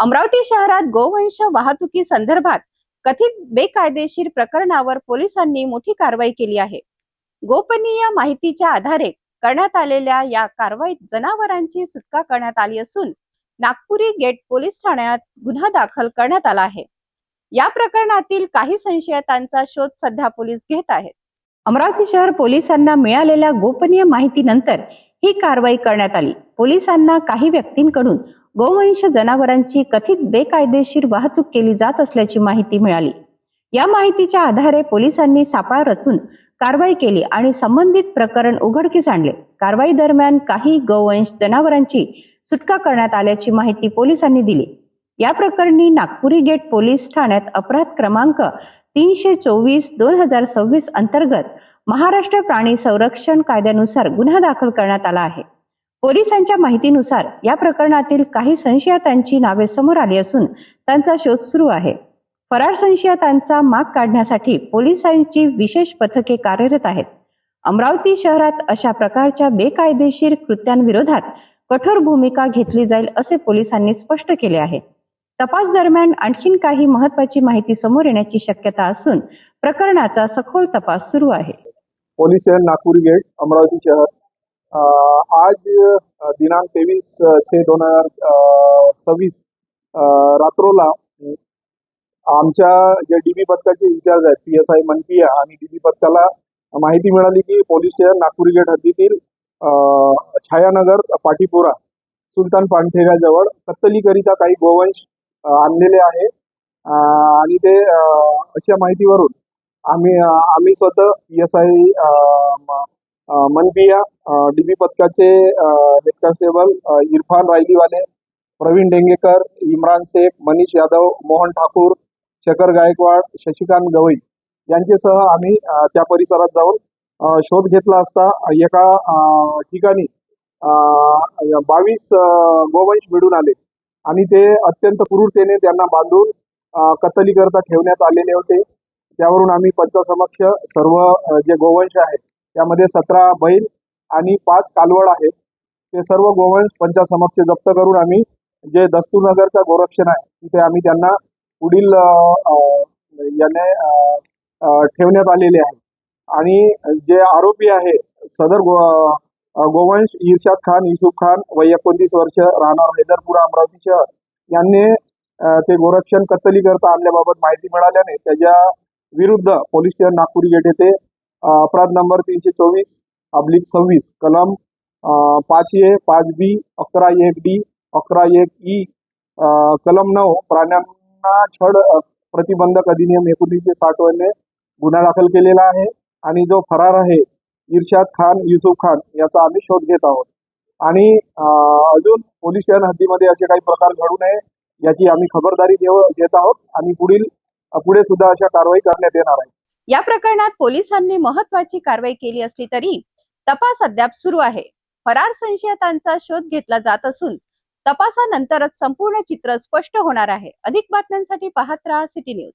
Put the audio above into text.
अमरावती शहरात गोवंश वाहतुकी संदर्भात कथित बेकायदेशीर प्रकरणावर पोलिसांनी मोठी कारवाई केली आहे। गोपनीय माहितीच्या आधारे करण्यात आलेल्या या कारवाईत जनावरांची सुटका करण्यात आली असून नागपुरी गेट पोलीस ठाण्यात गुन्हा दाखल करण्यात आला आहे। या प्रकरणातील काही संशयितांचा शोध सध्या पोलीस घेत आहेत। अमरावती शहर पोलिसांना मिळालेल्या गोपनीय माहितीनंतर ही कारवाई करण्यात आली। पोलिसांना काही व्यक्तींकडून गोवंश जनावरांची कथित बेकायदेशीर वाहतूक केली जात असल्याची माहिती मिळाली। या माहितीच्या आधारे पोलिसांनी सापळा रचून कारवाई केली आणि संबंधित प्रकरण उघडकीस आणले। कारवाई दरम्यान काही गोवंश जनावरांची सुटका करण्यात आल्याची माहिती पोलिसांनी दिली। या प्रकरणी नागपुरी गेट पोलीस ठाण्यात अपराध क्रमांक 324/2026 अंतर्गत महाराष्ट्र प्राणी संरक्षण कायद्यानुसार गुन्हा दाखल करण्यात आला आहे। पोलिसांच्या माहितीनुसार या प्रकरणातील काही संशयितांची नावे समोर आली असून त्यांचा शोध सुरू आहे। फरार संशयितांचा माग काढण्यासाठी पोलिसांची विशेष पथके कार्यरत आहेत। अमरावती शहरात अशा प्रकारच्या बेकायदेशीर कृत्यांविरोधात कठोर भूमिका घेतली जाईल असे पोलिसांनी स्पष्ट केले आहे। तपास दरम्यान आणखीन काही महत्त्वाची माहिती समोर येण्याची शक्यता असून प्रकरणाचा सखोल तपास सुरू आहे। Police station Nagpuri gate Amravati शहर आज दिनांक 23/6/2026 रात्रोला आमच्या जे डीबी पथकाचे इंचार्ज आहेत PSI मनपिया आणि डीबी पथकाला माहिती मिळाली की पोलीस स्टेशन नागपुरी गेट हद्दीतील छायानगर पाटीपुरा सुलतान पानठेऱ्याजवळ कत्तलीकरिता काही गोवंश आणलेले आहे आणि ते अशा माहितीवरून आम्ही स्वतः PSI मनपिया डीबी पथकाचे हेड कॉन्स्टेबल इरफान रायलीवाले, प्रवीण डेंगेकर, इम्रान शेख, मनीष यादव, मोहन ठाकूर, शेखर गायकवाड, शशिकांत गवई यांच्यासह आम्ही त्या परिसरात जाऊन शोध घेतला असता एका ठिकाणी 22 गोवंश मिळून आले आणि ते अत्यंत क्रूरतेने त्यांना बांधून कत्तलीकरता ठेवण्यात आलेले होते। त्यावरून आम्ही पंचासमक्ष सर्व जे गोवंश आहेत त्यामध्ये 17 बैल आणि 5 कालवड आहेत ते सर्व गोवंश पंचासमक्ष जप्त करून आम्ही जे दस्तूरनगरचा गोरक्षण आहे तिथे आम्ही त्यांना पुढील याने ठेवण्यात आलेले आहे। आणि जे आरोपी आहे सदर गोवंश इर्शाद खान, युसुफ खान वय 29 वर्ष, राहणार हैदरपुरा अमरावती शहर यांनी ते गोरक्षण कत्तलीकरता आणल्याबाबत माहिती मिळाल्याने त्याच्या विरुद्ध पोलीस स्टेशन नागपुरी गेट येथे अपराध नंबर 324/26 कलम 5A, 5B, 11(1)D, 11(1)E, कलम 9 प्राण्यांना छळ प्रतिबंधक अधिनियम 1960 ने गुन्हा दाखल केलेला आहे। आणि जो फरार आहे इर्शाद खान, युसुफ खान याचा आम्ही शोध घेत आहोत आणि अजून पोलीस स्टेशन हद्दीमध्ये असे काही प्रकार घडू नये याची आम्ही खबरदारी घेत आहोत आणि पुढे सुद्धा अशा कारवाई करण्यात येणार आहे। या प्रकरणात पोलिसांनी महत्त्वाची कारवाई केली असली तरी तपास अद्याप सुरू आहे। फरार संशयितांचा शोध घेतला जात असून तपासानंतरच संपूर्ण चित्र स्पष्ट होणार आहे। अधिक बातम्यांसाठी पाहत रहा सिटी न्यूज।